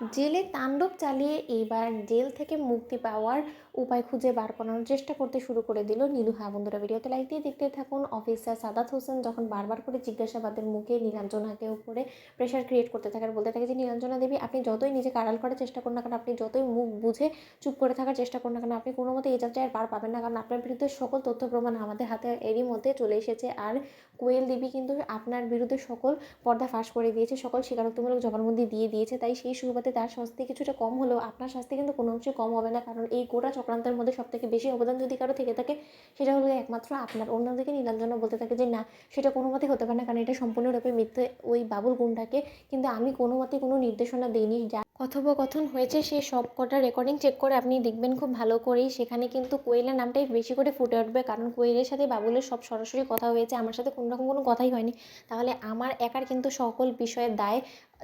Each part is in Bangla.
জেলে তাণ্ডব চালিয়ে এবার জেল থেকে মুক্তি পাওয়ার উপায় খুঁজে বার করানোর চেষ্টা করতে শুরু করে দিল নীলু। হ্যাঁ বন্ধুরা, ভিডিওতে লাইক দিয়ে দেখতে থাকুন। অফিসার সাদাত হোসেন যখন বারবার করে জিজ্ঞাসাবাদের মুখে নীলাঞ্জনাকে উপরে প্রেশার ক্রিয়েট করতে থাকে আর বলতে থাকে যে নীলাঞ্জনা দেবী, আপনি যতই নিজেকে আড়াল করার চেষ্টা করুন না কেন, আপনি যতই মুখ বুঝে চুপ করে থাকার চেষ্টা করুন না কেন, আপনি কোনো মতে এই যাত্রায় আর পার পাবেন না, কারণ আপনার বিরুদ্ধে সকল তথ্য প্রমাণ আমাদের হাতে এরই মধ্যে চলে এসেছে। আর কোয়েল দেবী কিন্তু আপনার বিরুদ্ধে সকল পর্দা ফাঁস করে দিয়েছে, সকল স্বীকারোক্তিমূলক জবানবন্দি দিয়ে দিয়েছে। তাই সেই সুবাদে তার শাস্তি কিছুটা কম হলেও আপনার শাস্তি কিন্তু কোনো অংশে কম হবে না, কারণ এই গোটা চক্রান্তের মধ্যে সবথেকে বেশি অবদান যদি কারো থেকে থাকে সেটা হলো একমাত্র আপনার। অন্যদিকে নীলাঞ্জনা বলতে থাকে যে না, সেটা কোনো মতেই হতে পারে না, কারণ এটা সম্পূর্ণরূপে মিথ্যে ওই বাবুল গুণটাকে কিন্তু আমি কোনো মতেই কোনো নির্দেশনা দিইনি। যা কথোপকথন হয়েছে সেই সব কটা রেকর্ডিং চেক করে আপনি দেখবেন খুব ভালো করেই, সেখানে কিন্তু কোয়েলের নামটাই বেশি করে ফুটে উঠবে, কারণ কোয়েলের সাথে বাবুলের সব সরাসরি কথা হয়েছে, আমার সাথে কোনো রকম কোনো কথাই হয়নি। তাহলে আমার একার কিন্তু সকল বিষয়ের দায়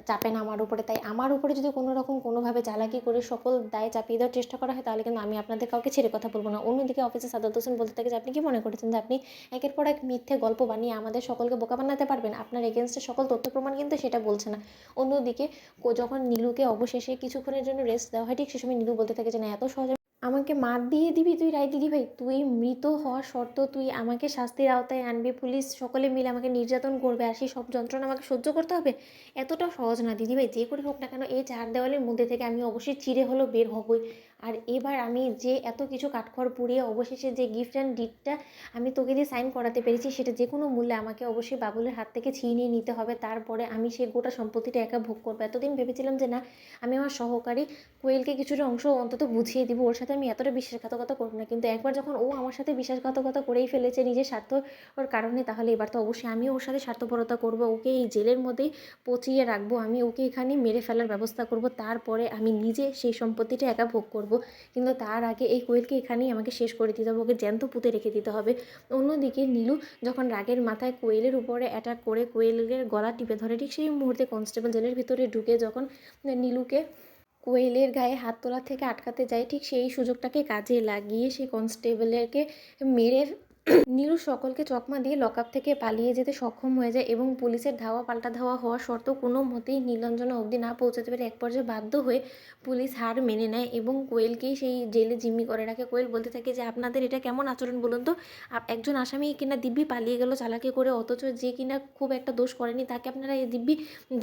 চাপে না আমার উপরে। তাই আমার উপরে যদি কোনো রকম কোনোভাবে চালাকি করে সকল দায় চাপিয়ে দেওয়ার চেষ্টা করা হয় তাহলে কিন্তু আমি আপনাদের কাউকে ছেড়ে কথা বলবো না। অন্যদিকে অফিসে সাদাত হোসেন বলতে থাকে যে আপনি কি মনে করেছেন যে আপনি একের পর এক মিথ্যে গল্প বানিয়ে আমাদের সকলকে বোকা বানাতে পারবেন? আপনার এগেনস্টে সকল তথ্য প্রমাণ কিন্তু সেটা বলছে না। অন্যদিকে যখন নীলুকে অবশেষে কিছুক্ষণের জন্য রেস্ট দেওয়া হয়, ঠিক সে সময় নীলু বলতে থাকে যে না, এত সহজে আমাকে মার দিয়ে দিবি তুই রায় দিদি ভাই? তুই মৃত হওয়া শর্ত তুই আমাকে শাস্তির আওতায় আনবি, পুলিশ সকলে মিলে আমাকে নির্যাতন করবে আর সেই সব যন্ত্রণা আমাকে সহ্য করতে হবে? এতটা সহজ না দিদি ভাই, যে করে হোক না কেন এই চার দেওয়ালের মধ্যে থেকে আমি অবশ্যই চিরে হলেও বের হবই। আর এবার আমি যে এত কিছু কাঠখড় পুড়িয়ে অবশেষে যে গিফট অ্যান্ড ডিডটা আমি তোকে দিয়ে সাইন করাতে পেরেছি, সেটা যে কোনো মূল্যে আমাকে অবশ্যই বাবুলের হাত থেকে ছিনিয়ে নিতে হবে। তারপরে আমি সেই গোটা সম্পত্তিটা একা ভোগ করবো। এতদিন ভেবেছিলাম যে না, আমি আমার সহকারী কোয়েলকে কিছুটা অংশ অন্তত বুঝিয়ে দিব, ওর সাথে আমি এতটা বিশ্বাসঘাতকতা করব না। কিন্তু একবার যখন ও আমার সাথে বিশ্বাসঘাতকতা করেই ফেলেছে নিজের স্বার্থ ওর কারণে, তাহলে এবার তো অবশ্যই আমিও ওর সাথে স্বার্থপরতা করব। ওকে এই জেলের মধ্যেই পচিয়ে রাখবো, আমি ওকে এখানে মেরে ফেলার ব্যবস্থা করব, তারপরে আমি নিজে সেই সম্পত্তিটা একা ভোগ করব। কিন্তু তার আগে এই কোয়েলকে এখানেই আমাকে শেষ করে দিতে হবে, ওকে জ্যান্ত পুঁতে রেখে দিতে হবে। অন্যদিকে নীলু যখন রাগের মাথায় কোয়েলের উপরে অ্যাটাক করে কোয়েলের গলা টিপে ধরে, ঠিক সেই মুহূর্তে কনস্টেবল জেলের ভিতরে ঢুকে যখন নীলুকে কোয়েলের গায়ে হাত তোলা থেকে আটকাতে যায়, ঠিক সেই সুযোগটাকে কাজে লাগিয়ে সেই কনস্টেবলকে মেরে নীলু সকলকে চকমা দিয়ে লকআপ থেকে পালিয়ে যেতে সক্ষম হয়ে যায় এবং পুলিশের ধাওয়া পাল্টা ধাওয়া হওয়া সত্ত্বেও কোনো মতেই নীলাঞ্জনা অবধি না পৌঁছাতে পারে এক পর্যায়ে বাধ্য হয়ে পুলিশ হার মেনে নেয় এবং কোয়েলকেই সেই জেলে জিম্মি করে রাখে। কোয়েল বলতে থাকে যে আপনাদের এটা কেমন আচরণ বলুন তো? একজন আসামি কিনা দিব্যি পালিয়ে গেল চালাকি করে, অথচ যে কিনা খুব একটা দোষ করেনি তাকে আপনারা এই দিব্যি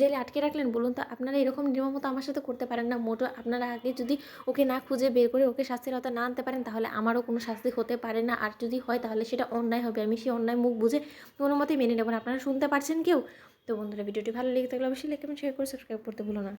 জেলে আটকে রাখলেন? বলুন তো, আপনারা এরকম নির্মমতা আমার সাথে করতে পারেন না মোটো। আপনারা আগে যদি ওকে না খুঁজে বের করে ওকে শাস্তির আওতায় না আনতে পারেন তাহলে আমারও কোনো শাস্তি হতে পারে না, আর যদি হয় তাহলে সেটা অন্যায় হবে। আমি সেই অন্যায় মুখ বুঝে কোনো মতেই মেনে নেব না। আপনারা শুনতে পারছেন কেউ? তো বন্ধুরা, ভিডিওটি ভালো লেগে থাকলে অবশ্যই লাইক কমেন্ট শেয়ার করে সাবস্ক্রাইব করতে ভুলো না।